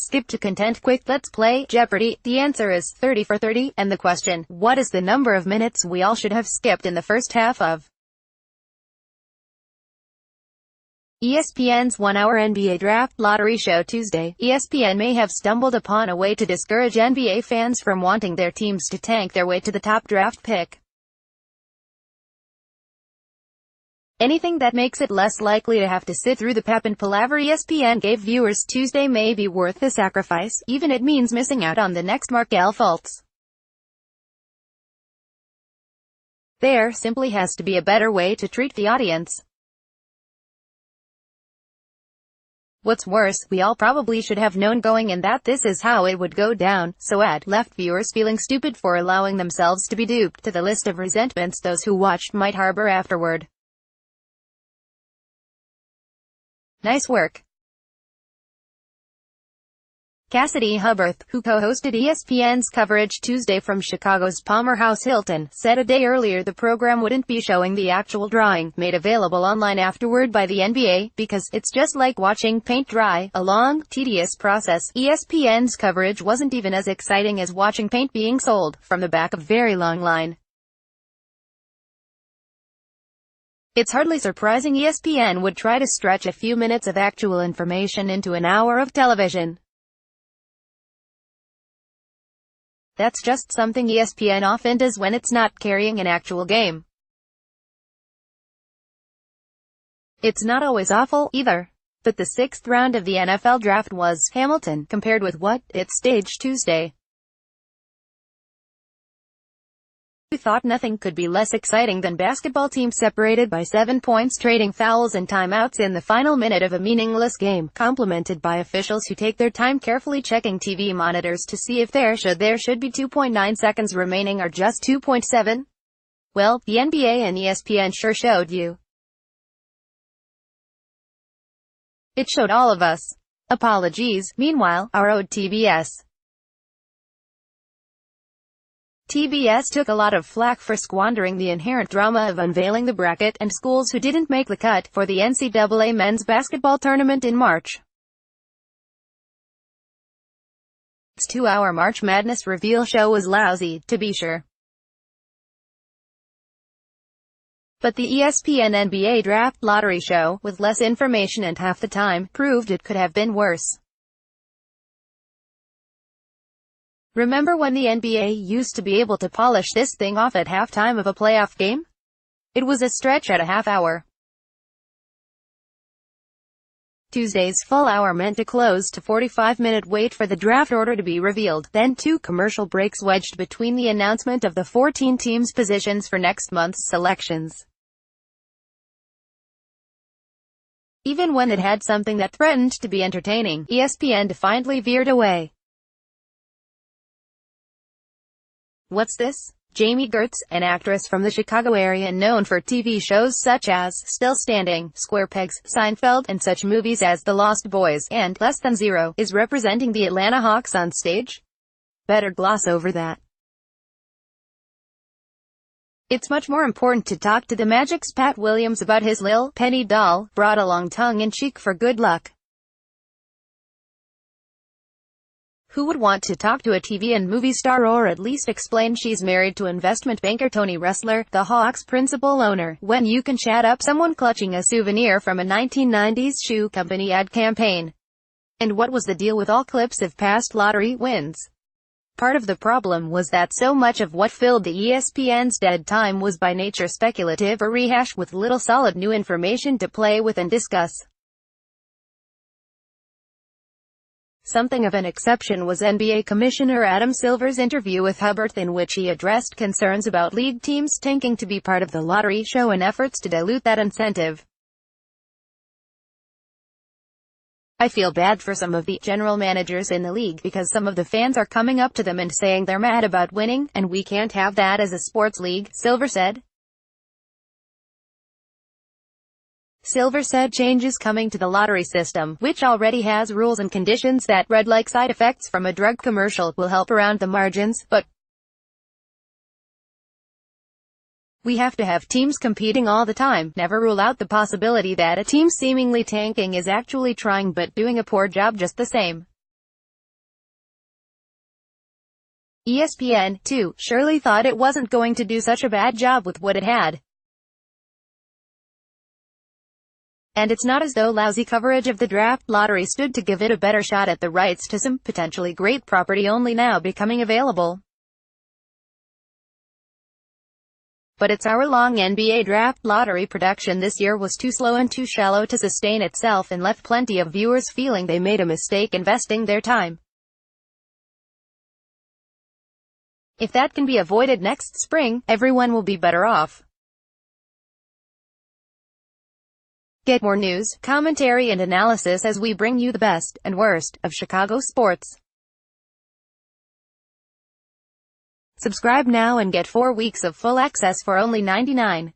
Skip to content. Quick, let's play Jeopardy! The answer is 30 for 30, and the question, what is the number of minutes we all should have skipped in the first half of ESPN's one-hour NBA Draft Lottery show Tuesday? ESPN may have stumbled upon a way to discourage NBA fans from wanting their teams to tank their way to the top draft pick. Anything that makes it less likely to have to sit through the pep and palaver ESPN gave viewers Tuesday may be worth the sacrifice, even if it means missing out on the next Markelle Fultz. There simply has to be a better way to treat the audience. What's worse, we all probably should have known going in that this is how it would go down, so left viewers feeling stupid for allowing themselves to be duped to the list of resentments those who watched might harbor afterward. Nice work. Cassidy Hubbarth, who co-hosted ESPN's coverage Tuesday from Chicago's Palmer House Hilton, said a day earlier the program wouldn't be showing the actual drawing, made available online afterward by the NBA, because it's just like watching paint dry, a long, tedious process. ESPN's coverage wasn't even as exciting as watching paint being sold from the back of a very long line. It's hardly surprising ESPN would try to stretch a few minutes of actual information into an hour of television. That's just something ESPN often does when it's not carrying an actual game. It's not always awful, either. But the sixth round of the NFL draft was Hamilton, compared with what it staged Tuesday. We thought nothing could be less exciting than basketball teams separated by 7 points trading fouls and timeouts in the final minute of a meaningless game, complemented by officials who take their time carefully checking TV monitors to see if there should be 2.9 seconds remaining or just 2.7. Well, the NBA and ESPN sure showed you. It showed all of us. Apologies, meanwhile, our owed TBS. TBS took a lot of flack for squandering the inherent drama of unveiling the bracket and schools who didn't make the cut for the NCAA men's basketball tournament in March. Its 2-hour March Madness reveal show was lousy, to be sure. But the ESPN NBA Draft Lottery show, with less information and half the time, proved it could have been worse. Remember when the NBA used to be able to polish this thing off at halftime of a playoff game? It was a stretch at a half hour. Tuesday's full hour meant a close to 45-minute wait for the draft order to be revealed, then 2 commercial breaks wedged between the announcement of the 14 teams' positions for next month's selections. Even when it had something that threatened to be entertaining, ESPN defiantly veered away. What's this? Jamie Gertz, an actress from the Chicago area known for TV shows such as Still Standing, Square Pegs, Seinfeld, and such movies as The Lost Boys and Less Than Zero, is representing the Atlanta Hawks on stage? Better gloss over that. It's much more important to talk to the Magic's Pat Williams about his Lil Penny doll, brought along tongue-in-cheek for good luck. Who would want to talk to a TV and movie star or at least explain she's married to investment banker Tony Ressler, the Hawks' principal owner, when you can chat up someone clutching a souvenir from a 1990s shoe company ad campaign? And what was the deal with all clips of past lottery wins? Part of the problem was that so much of what filled the ESPN's dead time was by nature speculative or rehash with little solid new information to play with and discuss. Something of an exception was NBA Commissioner Adam Silver's interview with Hubbarth, in which he addressed concerns about league teams tanking to be part of the lottery show and efforts to dilute that incentive. I feel bad for some of the general managers in the league because some of the fans are coming up to them and saying they're mad about winning, and we can't have that as a sports league, Silver said. Silver said changes coming to the lottery system, which already has rules and conditions that read like side effects from a drug commercial, will help around the margins, but we have to have teams competing all the time. Never rule out the possibility that a team seemingly tanking is actually trying but doing a poor job just the same. ESPN, too, surely thought it wasn't going to do such a bad job with what it had. And it's not as though lousy coverage of the draft lottery stood to give it a better shot at the rights to some potentially great property only now becoming available. But its hour-long NBA draft lottery production this year was too slow and too shallow to sustain itself and left plenty of viewers feeling they made a mistake investing their time. If that can be avoided next spring, everyone will be better off. Get more news, commentary and analysis as we bring you the best and worst of Chicago sports. Subscribe now and get 4 weeks of full access for only $99.